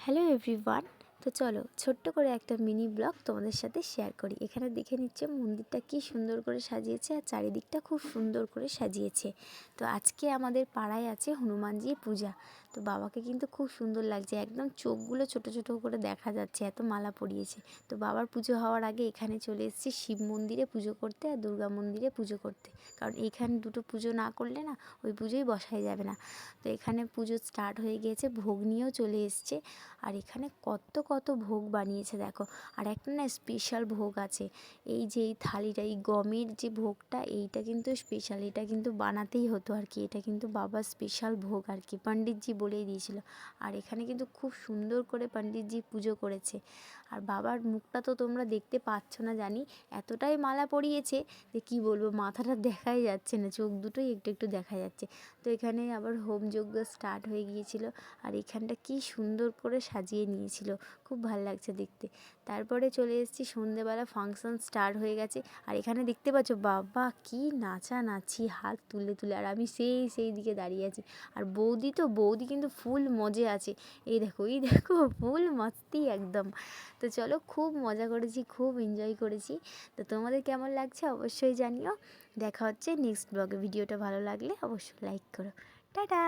Hello everyone. তো চলো ছোট্ট করে একটা মিনি ব্লগ তোমাদের সাথে শেয়ার করি। এখানে দেখে নিচ্ছে মন্দিরটা কি সুন্দর করে সাজিয়েছে আর চারিদিকটা খুব সুন্দর করে সাজিয়েছে। তো আজকে আমাদের পাড়ায় আছে হনুমানজির পূজা। তো বাবাকে কিন্তু খুব সুন্দর লাগছে, একদম চোখগুলো ছোট ছোট করে দেখা যাচ্ছে, এত মালা পরিয়েছে। তো বাবার পুজো হওয়ার আগে এখানে চলে এসেছি শিব মন্দিরে পুজো করতে আর দুর্গা মন্দিরে পুজো করতে, কারণ এইখানে দুটো পুজো না করলে না ওই পুজোই বসাই যাবে না। তো এখানে পুজো স্টার্ট হয়ে গিয়েছে, ভোগ নিয়েও চলে এসছে। আর এখানে কত কত ভোগ বানিয়েছে দেখো। আর একটা না স্পেশাল ভোগ আছে, এই যে এই থালিটা, এই গমের যে ভোগটা, এইটা কিন্তু স্পেশাল, এটা কিন্তু বানাতেই হতো আর কি। এটা কিন্তু বাবার স্পেশাল ভোগ আর কি, পণ্ডিতজি বলেই দিয়েছিল। আর এখানে কিন্তু খুব সুন্দর করে পণ্ডিতজি পুজো করেছে। আর বাবার মুখটা তো তোমরা দেখতে পাচ্ছ না জানি, এতটাই মালা পরিয়েছে যে কী বলবো, মাথাটা দেখাই যাচ্ছে না, চোখ দুটোই একটু একটু দেখা যাচ্ছে। তো এখানে আবার হোমযজ্ঞ স্টার্ট হয়ে গিয়েছিল। আর এখানটা কি সুন্দর করে সাজিয়ে নিয়েছিল, খুব ভালো লাগছে দেখতে। তারপরে চলে এসেছি সন্ধেবেলা, ফাংশন স্টার্ট হয়ে গেছে। আর এখানে দেখতে পাচ্ছ বাবা কি নাচানাচি, হাত তুলে তুলে, আর আমি সেই দিকে দাঁড়িয়ে আছি। আর বৌদি কিন্তু ফুল মজে আছে, এই দেখো ফুল মস্তি একদম। তো চলো, খুব মজা করেছি, খুব এনজয় করেছি। তো তোমাদের কেমন লাগছে অবশ্যই জানিও। দেখা হচ্ছে নেক্সট ব্লগে। ভিডিওটা ভালো লাগলে অবশ্যই লাইক করো। টাটা।